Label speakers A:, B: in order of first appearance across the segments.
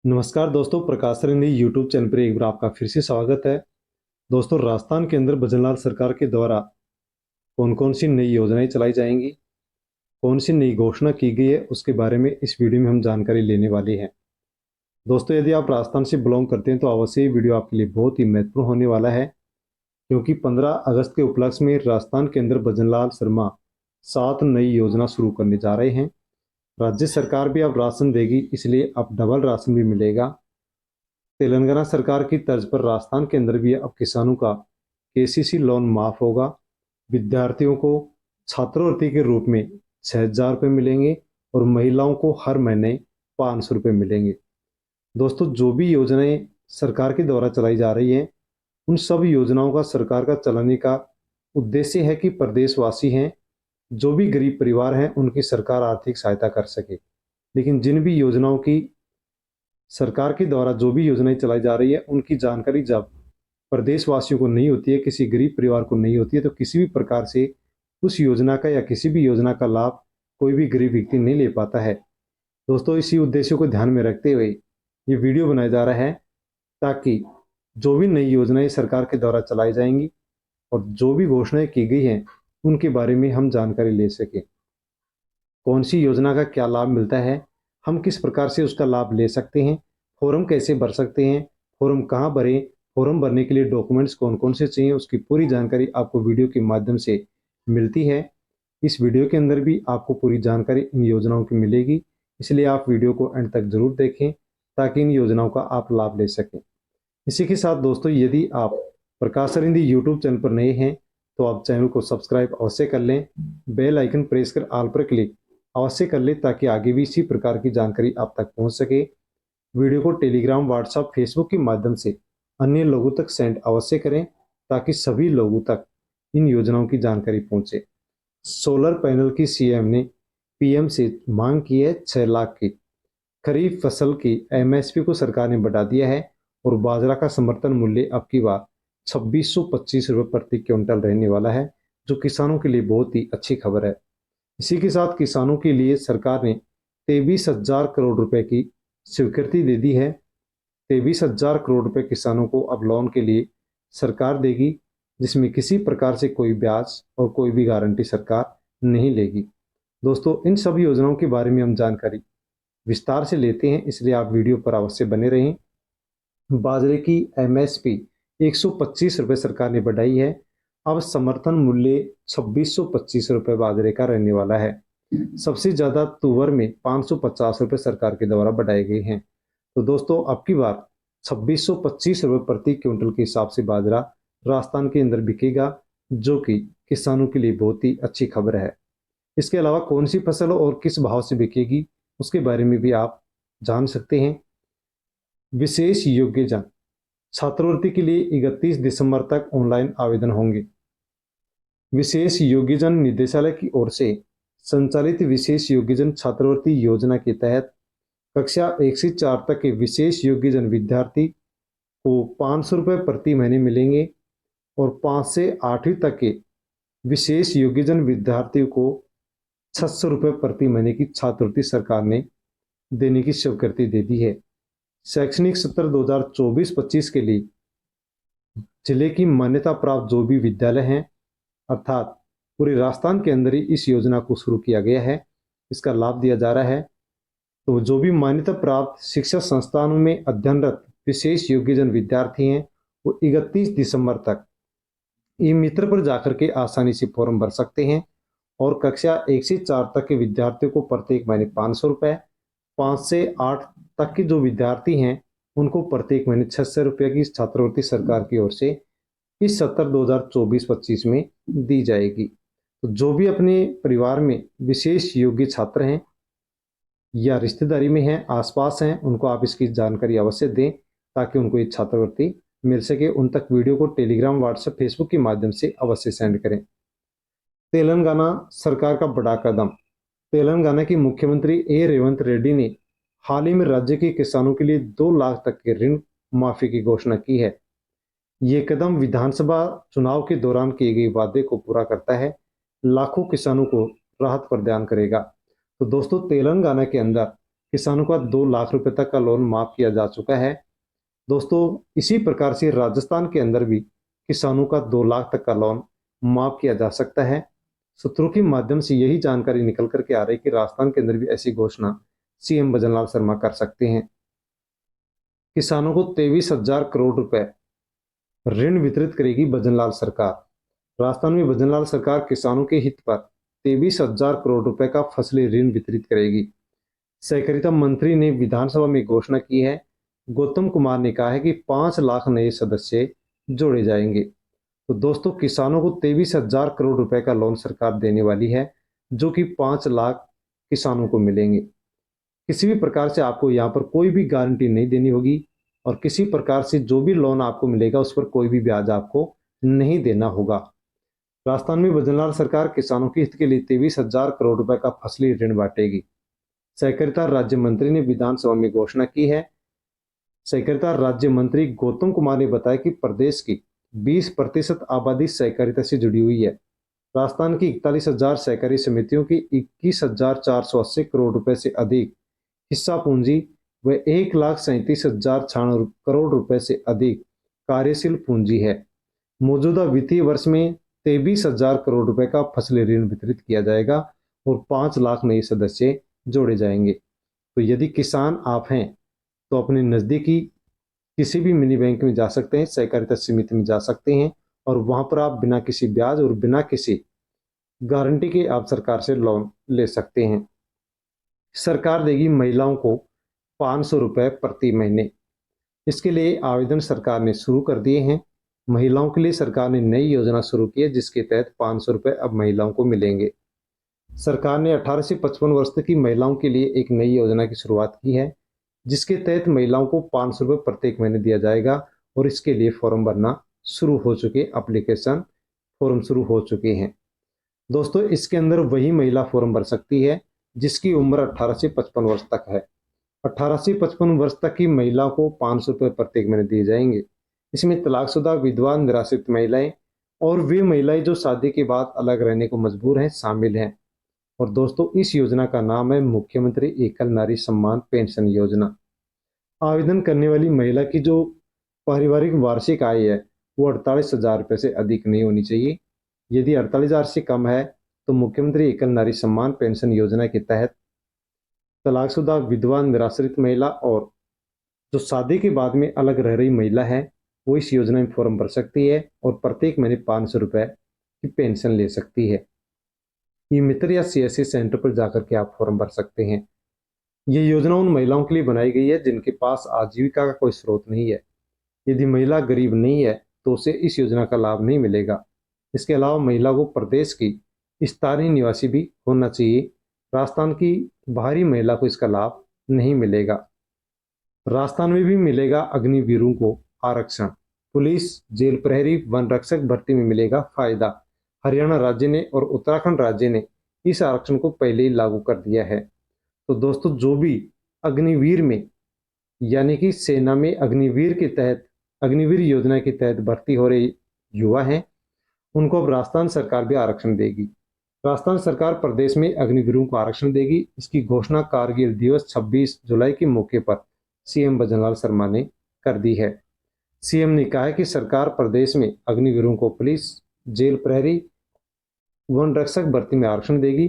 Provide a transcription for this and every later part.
A: नमस्कार दोस्तों, प्रकाश Sirhindi YouTube channel पर एक बार आपका फिर से स्वागत है। दोस्तों, राजस्थान के अंदर भजनलाल सरकार के द्वारा कौन कौन सी नई योजनाएं चलाई जाएंगी, कौन सी नई घोषणा की गई है, उसके बारे में इस वीडियो में हम जानकारी लेने वाले हैं। दोस्तों, यदि आप राजस्थान से बिलोंग करते हैं तो अवश्य ये वीडियो आपके लिए बहुत ही महत्वपूर्ण होने वाला है, क्योंकि 15 अगस्त के उपलक्ष्य में राजस्थान के अंदर भजनलाल शर्मा 7 नई योजना शुरू करने जा रहे हैं। राज्य सरकार भी अब राशन देगी, इसलिए अब डबल राशन भी मिलेगा। तेलंगाना सरकार की तर्ज पर राजस्थान के अंदर भी अब किसानों का केसीसी लोन माफ होगा। विद्यार्थियों को छात्रवृत्ति के रूप में 6,000 रुपये मिलेंगे और महिलाओं को हर महीने 500 रुपये मिलेंगे। दोस्तों, जो भी योजनाएं सरकार के द्वारा चलाई जा रही हैं, उन सब योजनाओं का सरकार का चलाने का उद्देश्य है कि प्रदेशवासी हैं, जो भी गरीब परिवार हैं, उनकी सरकार आर्थिक सहायता कर सके। लेकिन जिन भी योजनाओं की सरकार के द्वारा जो भी योजनाएं चलाई जा रही है, उनकी जानकारी जब प्रदेशवासियों को नहीं होती है, किसी गरीब परिवार को नहीं होती है, तो किसी भी प्रकार से उस योजना का या किसी भी योजना का लाभ कोई भी गरीब व्यक्ति नहीं ले पाता है। दोस्तों, इसी उद्देश्य को ध्यान में रखते हुए ये वीडियो बनाया जा रहा है, ताकि जो भी नई योजनाएं सरकार के द्वारा चलाई जाएंगी और जो भी घोषणाएं की गई हैं, उनके बारे में हम जानकारी ले सकें। कौन सी योजना का क्या लाभ मिलता है, हम किस प्रकार से उसका लाभ ले सकते हैं, फॉर्म कैसे भर सकते हैं, फॉर्म कहाँ भरें, फॉर्म भरने के लिए डॉक्यूमेंट्स कौन कौन से चाहिए, उसकी पूरी जानकारी आपको वीडियो के माध्यम से मिलती है। इस वीडियो के अंदर भी आपको पूरी जानकारी इन योजनाओं की मिलेगी, इसलिए आप वीडियो को अंत तक जरूर देखें ताकि इन योजनाओं का आप लाभ ले सकें। इसी के साथ दोस्तों, यदि आप प्रकाश सरिंदी यूट्यूब चैनल पर नए हैं तो आप चैनल को सब्सक्राइब अवश्य कर लें, बेल आइकन प्रेस कर ऑल पर क्लिक अवश्य कर लें, ताकि आगे भी इसी प्रकार की जानकारी आप तक पहुंच सके। वीडियो को टेलीग्राम, व्हाट्सएप, फेसबुक के माध्यम से अन्य लोगों तक सेंड अवश्य करें, ताकि सभी लोगों तक इन योजनाओं की जानकारी पहुंचे। सोलर पैनल की सीएम ने पीएम से मांग की है 6 लाख की। खरीफ फसल की एमएसपी को सरकार ने बढ़ा दिया है और बाजरा का समर्थन मूल्य अब की बार 2625 रुपये प्रति क्विंटल रहने वाला है, जो किसानों के लिए बहुत ही अच्छी खबर है। इसी के साथ किसानों के लिए सरकार ने 23,000 करोड़ रुपए की स्वीकृति दे दी है। 23,000 करोड़ रुपए किसानों को अब लोन के लिए सरकार देगी, जिसमें किसी प्रकार से कोई ब्याज और कोई भी गारंटी सरकार नहीं लेगी। दोस्तों, इन सभी योजनाओं के बारे में हम जानकारी विस्तार से लेते हैं, इसलिए आप वीडियो पर अवश्य बने रहें। बाजरे की एमएसपी 125 रुपये सरकार ने बढ़ाई है। अब समर्थन मूल्य 2625 रुपये बाजरे का रहने वाला है। सबसे ज्यादा तुवर में 550 रुपये सरकार के द्वारा बढ़ाए गए हैं। तो दोस्तों, अब की बार 2625 रुपये प्रति क्विंटल के हिसाब से बाजरा राजस्थान के अंदर बिकेगा, जो कि किसानों के लिए बहुत ही अच्छी खबर है। इसके अलावा कौन सी फसल और किस भाव से बिकेगी, उसके बारे में भी आप जान सकते हैं। विशेष योग्यजन छात्रवृत्ति के लिए 31 दिसंबर तक ऑनलाइन आवेदन होंगे। विशेष योग्यजन निदेशालय की ओर से संचालित विशेष योग्यजन छात्रवृत्ति योजना के तहत कक्षा 1 से 4 तक के विशेष योग्यजन विद्यार्थी को 500 रुपये प्रति महीने मिलेंगे और 5 से 8वीं तक के विशेष योग्यजन विद्यार्थियों को 600 रुपये प्रति महीने की छात्रवृत्ति सरकार ने देने की स्वीकृति दे दी है। शैक्षणिक सत्र 2024-25 के लिए जिले की मान्यता प्राप्त जो भी विद्यालय हैं, अर्थात पूरे राजस्थान के अंदर ही इस योजना को शुरू किया गया है, इसका लाभ दिया जा रहा है। तो जो भी मान्यता प्राप्त शिक्षा संस्थानों में अध्ययनरत विशेष योग्यजन विद्यार्थी हैं, वो 31 दिसंबर तक ई मित्र पर जाकर के आसानी से फॉर्म भर सकते हैं और कक्षा 1 से 4 तक के विद्यार्थियों को प्रत्येक महीने 500 रुपये, 5 से 8 तक के जो विद्यार्थी हैं उनको प्रत्येक महीने 600 रुपये की छात्रवृत्ति सरकार की ओर से इस सत्र 2024-25 में दी जाएगी। तो जो भी अपने परिवार में विशेष योग्य छात्र हैं या रिश्तेदारी में हैं, आसपास हैं, उनको आप इसकी जानकारी अवश्य दें, ताकि उनको ये छात्रवृत्ति मिल सके। उन तक वीडियो को टेलीग्राम, व्हाट्सएप, फेसबुक के माध्यम से अवश्य सेंड करें। तेलंगाना सरकार का बड़ा कदम। तेलंगाना की मुख्यमंत्री रेवंत रेड्डी ने हाल ही में राज्य के किसानों के लिए 2 लाख तक के ऋण माफी की घोषणा की है। ये कदम विधानसभा चुनाव के दौरान किए गए वादे को पूरा करता है, लाखों किसानों को राहत प्रदान करेगा। तो दोस्तों, तेलंगाना के अंदर किसानों का 2 लाख रुपए तक का लोन माफ किया जा चुका है। दोस्तों, इसी प्रकार से राजस्थान के अंदर भी किसानों का 2 लाख तक का लोन माफ किया जा सकता है। सूत्रों के माध्यम से यही जानकारी निकल करके आ रही है कि राजस्थान के अंदर भी ऐसी घोषणा सीएम भजनलाल शर्मा कर सकते हैं। किसानों को 23,000 करोड़ रुपए ऋण वितरित करेगी भजनलाल सरकार। राजस्थान में भजनलाल सरकार किसानों के हित पर 23,000 करोड़ रुपए का फसली ऋण वितरित करेगी। सहकारिता मंत्री ने विधानसभा में घोषणा की है। गौतम कुमार ने कहा है कि 5 लाख नए सदस्य जोड़े जाएंगे। तो दोस्तों, किसानों को 23,000 करोड़ रुपए का लोन सरकार देने वाली है, जो कि 5 लाख किसानों को मिलेंगे। किसी भी प्रकार से आपको यहाँ पर कोई भी गारंटी नहीं देनी होगी और किसी प्रकार से जो भी लोन आपको मिलेगा उस पर कोई भी ब्याज आपको नहीं देना होगा। राजस्थान में भजनलाल सरकार किसानों के हित के लिए 23,000 करोड़ रुपए का फसली ऋण बांटेगी। सहकारिता राज्य मंत्री ने विधानसभा में घोषणा की है। सहकारिता राज्य मंत्री गौतम कुमार ने बताया कि प्रदेश की 20% आबादी सहकारिता से जुड़ी हुई है। राजस्थान की 41,000 सहकारी समितियों की 21,480 करोड़ रुपए से अधिक हिस्सा पूंजी व 1,37,096 करोड़ रुपए से अधिक कार्यशील पूंजी है। मौजूदा वित्तीय वर्ष में 23,000 करोड़ रुपए का फसली ऋण वितरित किया जाएगा और 5 लाख नए सदस्य जोड़े जाएंगे। तो यदि किसान आप हैं तो अपने नज़दीकी किसी भी मिनी बैंक में जा सकते हैं, सहकारिता समिति में जा सकते हैं और वहां पर आप बिना किसी ब्याज और बिना किसी गारंटी के आप सरकार से लोन ले सकते हैं। सरकार देगी महिलाओं को 500 रुपए प्रति महीने। इसके लिए आवेदन सरकार ने शुरू कर दिए हैं। महिलाओं के लिए सरकार ने नई योजना शुरू की है, जिसके तहत 500 रुपए अब महिलाओं को मिलेंगे। सरकार ने 18 से 55 वर्ष तक की महिलाओं के लिए एक नई योजना की शुरुआत की है, जिसके तहत महिलाओं को 500 रुपये प्रत्येक महीने दिया जाएगा और इसके लिए फॉर्म भरना शुरू हो चुके, एप्लीकेशन फॉर्म शुरू हो चुके हैं। दोस्तों, इसके अंदर वही महिला फॉर्म भर सकती है जिसकी उम्र 18 से 55 वर्ष तक है। 18 से 55 वर्ष तक की महिला को 500 रुपये प्रत्येक महीने दिए जाएंगे। इसमें तलाकशुदा, विधवा, निराश्रित महिलाएं और वे महिलाएं जो शादी के बाद अलग रहने को मजबूर हैं शामिल हैं। और दोस्तों, इस योजना का नाम है मुख्यमंत्री एकल नारी सम्मान पेंशन योजना। आवेदन करने वाली महिला की जो पारिवारिक वार्षिक आय है वो 48,000 रुपये से अधिक नहीं होनी चाहिए। यदि 48,000 से कम है तो मुख्यमंत्री एकल नारी सम्मान पेंशन योजना के तहत तलाकशुदा, विधवा, निराश्रित महिला और जो शादी के बाद में अलग रह रही महिला है वो इस योजना में फॉर्म भर सकती है और प्रत्येक महीने 500 रुपये की पेंशन ले सकती है। ई मित्र या सीएससी सेंटर पर जाकर के आप फॉर्म भर सकते हैं। ये योजना उन महिलाओं के लिए बनाई गई है जिनके पास आजीविका का कोई स्रोत नहीं है। यदि महिला गरीब नहीं है तो उसे इस योजना का लाभ नहीं मिलेगा। इसके अलावा महिला को प्रदेश की स्थानीय निवासी भी होना चाहिए। राजस्थान की बाहरी महिला को इसका लाभ नहीं मिलेगा। राजस्थान में भी मिलेगा अग्निवीरों को आरक्षण। पुलिस, जेल प्रहरी, वन रक्षक भर्ती में मिलेगा फायदा। हरियाणा राज्य ने और उत्तराखंड राज्य ने इस आरक्षण को पहले ही लागू कर दिया है। तो दोस्तों, जो भी अग्निवीर में यानी कि सेना में अग्निवीर के तहत, अग्निवीर योजना के तहत भर्ती हो रहे युवा हैं, उनको अब राजस्थान सरकार भी आरक्षण देगी। राजस्थान सरकार प्रदेश में अग्निवीरों को आरक्षण देगी। इसकी घोषणा कारगिल दिवस 26 जुलाई के मौके पर सीएम भजनलाल शर्मा ने कर दी है। सीएम ने कहा है कि सरकार प्रदेश में अग्निवीरों को पुलिस, जेल प्रहरी, वन रक्षक भर्ती में आरक्षण देगी।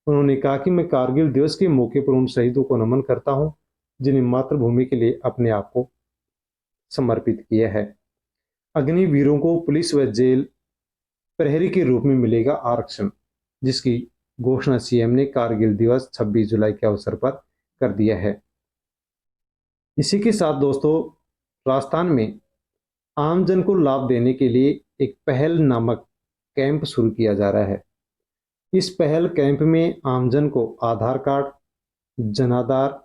A: उन्होंने कहा कि मैं कारगिल दिवस के मौके पर उन शहीदों को नमन करता हूं जिन्हें मातृभूमि के लिए अपने आप को समर्पित किया है। अग्निवीरों को पुलिस व जेल प्रहरी के रूप में मिलेगा आरक्षण, जिसकी घोषणा सीएम ने कारगिल दिवस 26 जुलाई के अवसर पर कर दिया है। इसी के साथ दोस्तों, राजस्थान में आमजन को लाभ देने के लिए एक पहल नामक कैंप शुरू किया जा रहा है। इस पहल कैंप में आमजन को आधार कार्ड, जनाधार,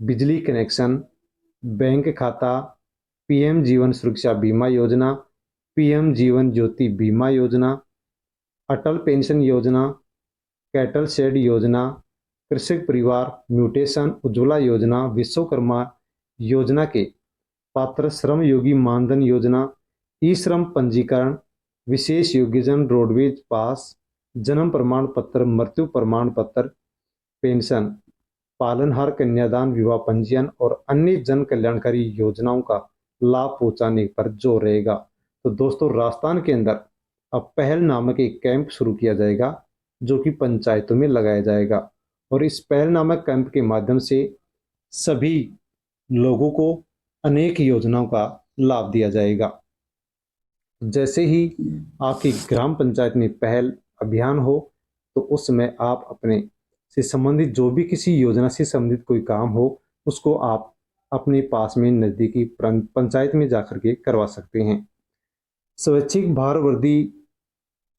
A: बिजली कनेक्शन, बैंक खाता, पीएम जीवन सुरक्षा बीमा योजना, पीएम जीवन ज्योति बीमा योजना, अटल पेंशन योजना, कैटल शेड योजना, कृषक परिवार म्यूटेशन उज्ज्वला योजना, विश्वकर्मा योजना के पात्र श्रम योगी मानधन योजना, ई श्रम पंजीकरण, विशेष योग्यजन रोडवेज पास, जन्म प्रमाण पत्र, मृत्यु प्रमाण पत्र, पेंशन पालनहार, कन्यादान, विवाह पंजीयन और अन्य जन कल्याणकारी योजनाओं का लाभ पहुंचाने पर जोर रहेगा। तो दोस्तों, राजस्थान के अंदर अब पहल नामक एक कैंप शुरू किया जाएगा जो कि पंचायतों में लगाया जाएगा, और इस पहल नामक कैंप के माध्यम से सभी लोगों को अनेक योजनाओं का लाभ दिया जाएगा। जैसे ही आपकी ग्राम पंचायत में पहल अभियान हो तो उस समय आप अपने से संबंधित जो भी किसी योजना से संबंधित कोई काम हो उसको आप अपने पास में नजदीकी पंचायत में जाकर के करवा सकते हैं। स्वैच्छिक भार वृद्धि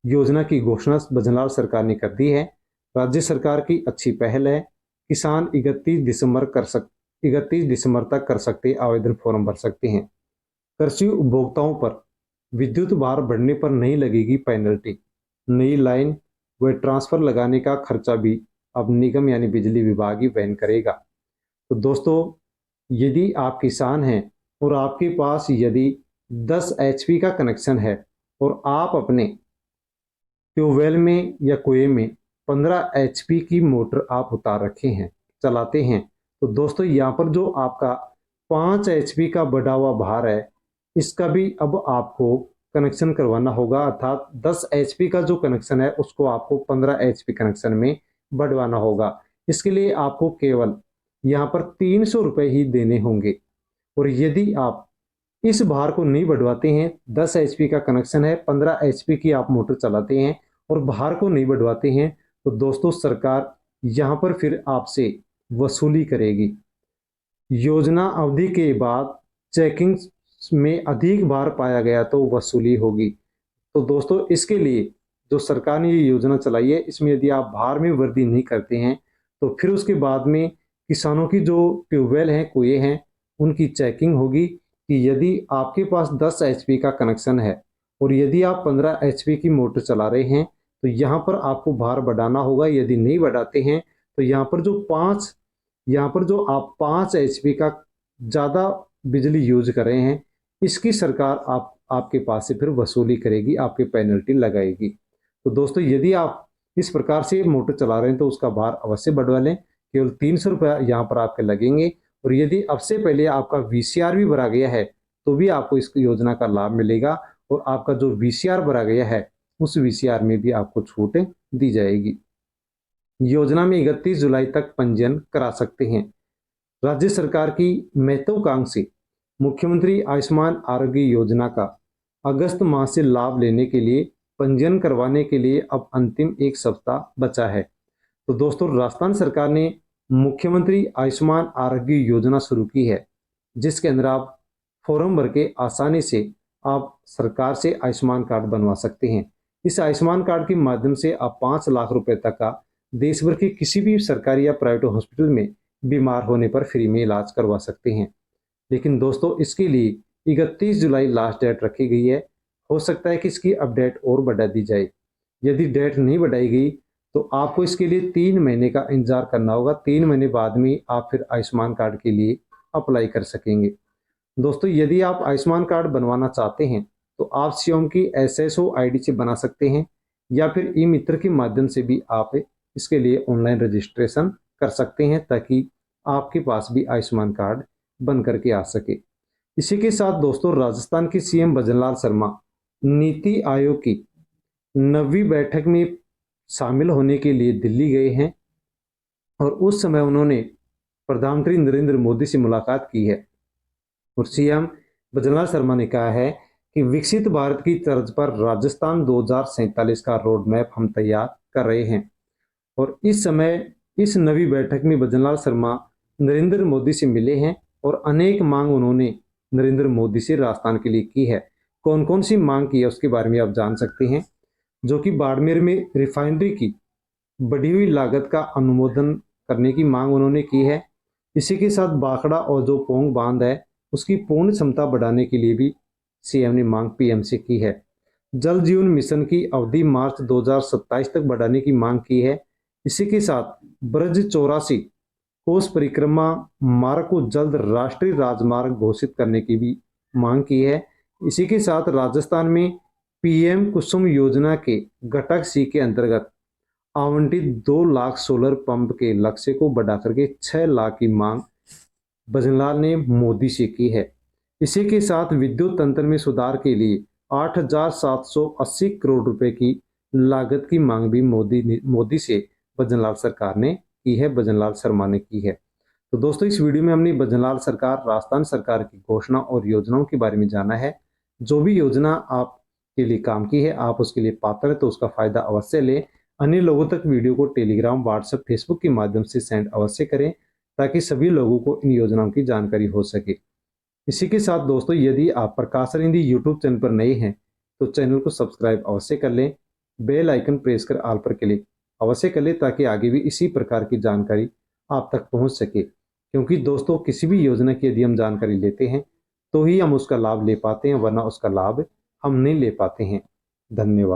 A: योजना की घोषणा बजनलाल सरकार ने कर दी है। राज्य सरकार की अच्छी पहल है। किसान 31 दिसंबर तक कर सकते आवेदन फॉर्म भर सकते हैं। कृषि उपभोक्ताओं पर विद्युत भार बढ़ने पर नहीं लगेगी पेनल्टी। नई लाइन व ट्रांसफर लगाने का खर्चा भी अब निगम यानी बिजली विभाग ही वहन करेगा। तो दोस्तों, यदि आप किसान हैं और आपके पास यदि 10 एचपी का कनेक्शन है और आप अपने ट्यूबवेल में या कुएं में 15 एचपी की मोटर आप उतार रखे हैं, चलाते हैं, तो दोस्तों यहाँ पर जो आपका 5 एचपी का बढ़ा हुआ भार है इसका भी अब आपको कनेक्शन करवाना होगा, अर्थात 10 एचपी का जो कनेक्शन है उसको आपको 15 एचपी कनेक्शन में बढ़वाना होगा। इसके लिए आपको केवल यहाँ पर 300 रुपये ही देने होंगे। और यदि आप इस भार को नहीं बढ़वाते हैं, 10 एचपी का कनेक्शन है, 15 एचपी की आप मोटर चलाते हैं और भार को नहीं बढ़वाते हैं, तो दोस्तों सरकार यहाँ पर फिर आपसे वसूली करेगी। योजना अवधि के बाद चेकिंग में अधिक भार पाया गया तो वसूली होगी। तो दोस्तों, इसके लिए जो सरकार ने ये योजना चलाई है, इसमें यदि आप भार में वृद्धि नहीं करते हैं तो फिर उसके बाद में किसानों की जो ट्यूबवेल हैं, कुएं हैं, उनकी चेकिंग होगी कि यदि आपके पास 10 एचपी का कनेक्शन है और यदि आप 15 एचपी की मोटर चला रहे हैं तो यहाँ पर आपको भार बढ़ाना होगा। यदि नहीं बढ़ाते हैं तो यहाँ पर जो आप 5 एचपी का ज़्यादा बिजली यूज कर रहे हैं, इसकी सरकार आपके पास से फिर वसूली करेगी, आपके पेनल्टी लगाएगी। तो दोस्तों, यदि आप इस प्रकार से मोटर चला रहे हैं तो उसका भार अवश्य बढ़वा लें। केवल 300 रुपये यहाँ पर आपके लगेंगे। और यदि अब से पहले आपका वीसीआर भी भरा गया है तो भी आपको इस योजना का लाभ मिलेगा, और आपका जो वीसीआर भरा गया है उस वीसीआर में भी आपको छूट दी जाएगी। योजना में 31 जुलाई तक पंजीयन करा सकते हैं। राज्य सरकार की महत्वाकांक्षी मुख्यमंत्री आयुष्मान आरोग्य योजना का अगस्त माह से लाभ लेने के लिए पंजीयन करवाने के लिए अब अंतिम एक सप्ताह बचा है। तो दोस्तों, राजस्थान सरकार ने मुख्यमंत्री आयुष्मान आरोग्य योजना शुरू की है, जिसके अंदर आप फॉर्म भर के आसानी से आप सरकार से आयुष्मान कार्ड बनवा सकते हैं। इस आयुष्मान कार्ड के माध्यम से आप 5 लाख रुपए तक का देश भर के किसी भी सरकारी या प्राइवेट हॉस्पिटल में बीमार होने पर फ्री में इलाज करवा सकते हैं। लेकिन दोस्तों, इसके लिए 31 जुलाई लास्ट डेट रखी गई है। हो सकता है कि इसकी अपडेट और बढ़ा दी जाए। यदि डेट नहीं बढ़ाई गई तो आपको इसके लिए 3 महीने का इंतजार करना होगा। 3 महीने बाद में आप फिर आयुष्मान कार्ड के लिए अप्लाई कर सकेंगे। दोस्तों, यदि आप आयुष्मान कार्ड बनवाना चाहते हैं तो आप स्वयं की SSO ID से बना सकते हैं, या फिर ई मित्र के माध्यम से भी आप इसके लिए ऑनलाइन रजिस्ट्रेशन कर सकते हैं, ताकि आपके पास भी आयुष्मान कार्ड बन करके आ सके। इसी के साथ दोस्तों, राजस्थान के CM भजनलाल शर्मा नीति आयोग की 9वीं बैठक में शामिल होने के लिए दिल्ली गए हैं, और उस समय उन्होंने प्रधानमंत्री नरेंद्र मोदी से मुलाकात की है। और CM भजनलाल शर्मा ने कहा है कि विकसित भारत की तर्ज पर राजस्थान 2047 का रोड मैप हम तैयार कर रहे हैं। और इस समय इस 9वीं बैठक में भजनलाल शर्मा नरेंद्र मोदी से मिले हैं, और अनेक मांग उन्होंने नरेंद्र मोदी से राजस्थान के लिए की है। कौन कौन सी मांग की है उसके बारे में आप जान सकते हैं। जो कि बाड़मेर में रिफाइनरी की बढ़ी हुई लागत का अनुमोदन करने की मांग उन्होंने की है। इसी के साथ बाखड़ा और जो पोंग बांध है उसकी पूर्ण क्षमता बढ़ाने के लिए भी CM ने मांग PM से की है। जल जीवन मिशन की अवधि मार्च 2027 तक बढ़ाने की मांग की है। इसी के साथ ब्रज 84 कोस परिक्रमा मार्ग को जल्द राष्ट्रीय राजमार्ग घोषित करने की भी मांग की है। इसी के साथ राजस्थान में PM कुसुम योजना के घटक C के अंतर्गत आवंटित 2 लाख सोलर पंप के लक्ष्य को बढ़ा करके 6 लाख की मांग भजनलाल ने मोदी से की है। इसी के साथ विद्युत तंत्र में सुधार के लिए 8,780 करोड़ रुपए की लागत की मांग भी मोदी से भजनलाल सरकार ने की है, भजनलाल शर्मा ने की है। तो दोस्तों, इस वीडियो में हमने भजनलाल सरकार, राजस्थान सरकार की घोषणा और योजनाओं के बारे में जाना है। जो भी योजना आपके लिए काम की है, आप उसके लिए पात्र है तो उसका फायदा अवश्य लें। अन्य लोगों तक वीडियो को टेलीग्राम, व्हाट्सएप, फेसबुक के माध्यम से सेंड अवश्य करें ताकि सभी लोगों को इन योजनाओं की जानकारी हो सके। इसी के साथ दोस्तों, यदि आप प्रकाश रिंदी यूट्यूब चैनल पर नए हैं तो चैनल को सब्सक्राइब अवश्य कर लें। बेल आइकन प्रेस कर ऑल पर क्लिक अवश्य कर लें ताकि आगे भी इसी प्रकार की जानकारी आप तक पहुंच सके। क्योंकि दोस्तों, किसी भी योजना की यदि हम जानकारी लेते हैं तो ही हम उसका लाभ ले पाते हैं, वरना उसका लाभ हम नहीं ले पाते हैं। धन्यवाद।